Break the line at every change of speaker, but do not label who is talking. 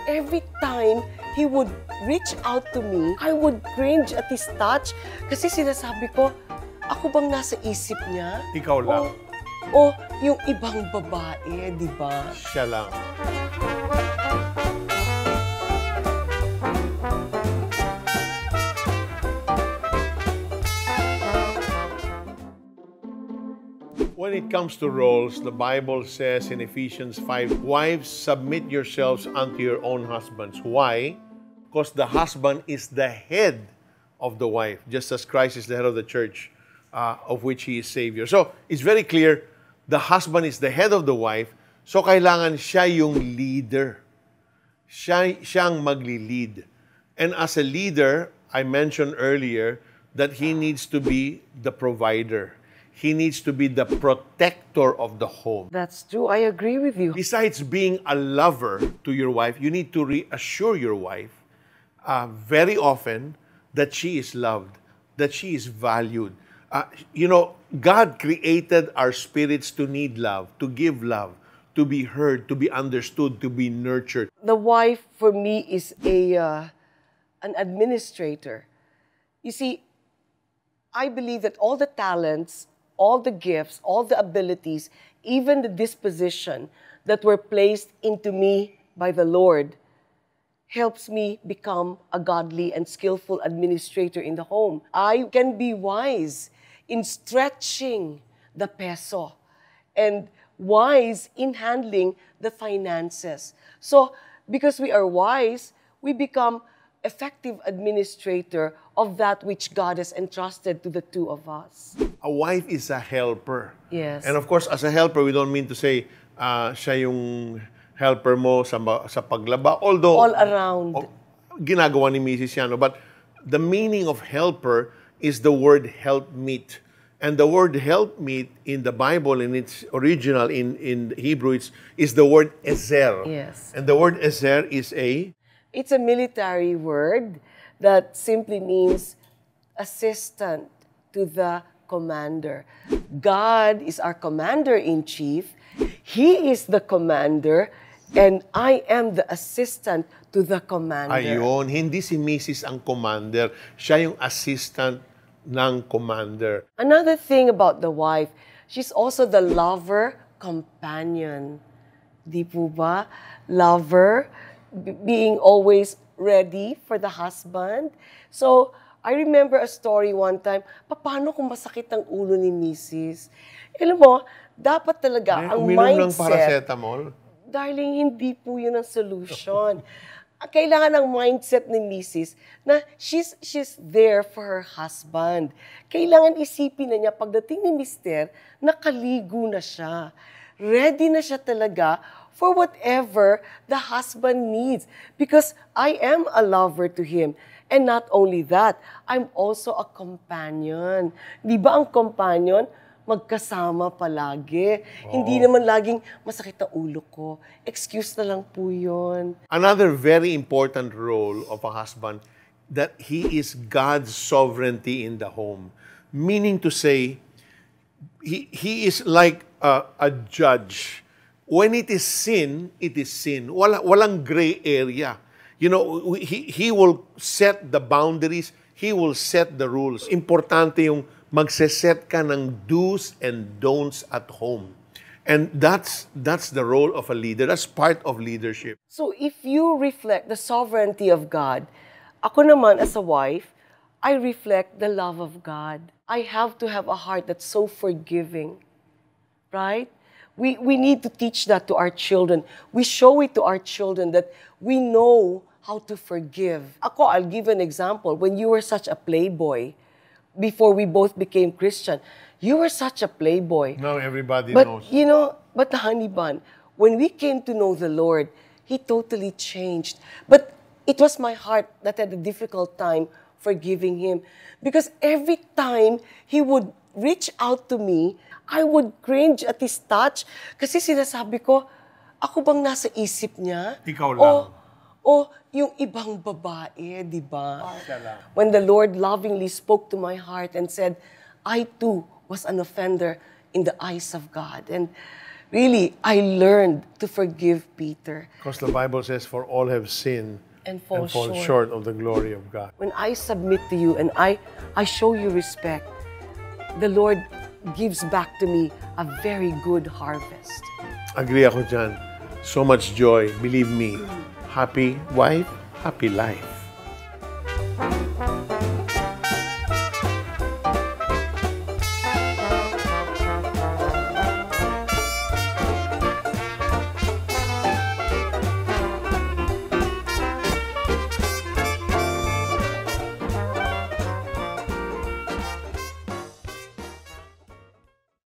every time he would reach out to me, I would cringe at his touch. Kasi sinasabi ko, ako bang nasa isip niya?
Ikaw lang.
O yung ibang babae, di ba?
Siya lang. When it comes to roles, the Bible says in Ephesians 5, wives, submit yourselves unto your own husbands. Why? Because the husband is the head of the wife, just as Christ is the head of the church, of which He is Savior. So, it's very clear, the husband is the head of the wife, so kailangan siya yung leader. Siyang magli-lead. And as a leader, I mentioned earlier that he needs to be the provider. He needs to be the protector of the home.
That's true. I agree with you.
Besides being a lover to your wife, you need to reassure your wife very often that she is loved, that she is valued. God created our spirits to need love, to give love, to be heard, to be understood, to be nurtured.
The wife, for me, is an administrator. You see, I believe that all the talents, all the gifts, all the abilities, even the disposition that were placed into me by the Lord helps me become a godly and skillful administrator in the home. I can be wise in stretching the peso and wise in handling the finances. So, because we are wise, we become effective administrator of that which God has entrusted to the two of us.
A wife is a helper.
Yes.
And of course, as a helper, we don't mean to say siya yung helper mo sa paglaba. Although,
all around.
Ginagawa ni Mrs. Yano. But the meaning of helper is the word helpmeet. And the word helpmeet in the Bible, in its original, in Hebrew, is the word ezer.
Yes.
And the word ezer is a?
It's a military word that simply means assistant to the commander. God is our commander-in-chief. He is the commander, and I am the assistant to the commander.
Ayun, hindi si Mrs. ang commander. Siya yung assistant ng commander.
Another thing about the wife, she's also the lover, companion. Di po ba? Lover, being always ready for the husband. So, I remember a story one time, paano kung masakit ang ulo ni Mrs.? Alam mo, dapat talaga ang
uminom
mindset.
ng paracetamol?
Darling, hindi po yun ang solution. Kailangan ng mindset ni Mrs. na she's there for her husband. Kailangan isipin na niya, pagdating ni Mr., nakaligo na siya. Ready na siya talaga for whatever the husband needs. Because I am a lover to him. And not only that, I'm also a companion. Di ba ang companion, magkasama palagi. Hindi naman laging masakit ang ulo ko. Excuse na lang po yun.
Another very important role of a husband, that he is God's sovereignty in the home. Meaning to say, he is like a judge. When it is sin, it is sin. Walang gray area. You know, he will set the boundaries. He will set the rules. Importante yung magseset ka ng do's and don'ts at home. And that's the role of a leader. That's part of leadership.
So if you reflect the sovereignty of God, ako naman as a wife, I reflect the love of God. I have to have a heart that's so forgiving. Right? We need to teach that to our children. We show it to our children that we know how to forgive. Ako, I'll give an example. When you were such a playboy, before we both became Christian, you were such a playboy.
Now everybody
knows. But honey bun, when we came to know the Lord, He totally changed. But it was my heart that had a difficult time forgiving Him. Because every time He would reach out to me, I would cringe at His touch. Kasi sinasabi ko, ako bang nasa isip niya?
Ikaw lang.
O yung ibang babae, di ba? When the Lord lovingly spoke to my heart and said, I too was an offender in the eyes of God. And really, I learned to forgive Peter.
Because the Bible says, for all have sinned
And fall
short of the glory of God.
When I submit to you and I show you respect, the Lord gives back to me a very good harvest.
Agree ako dyan. So much joy. Believe me. Happy wife, happy life.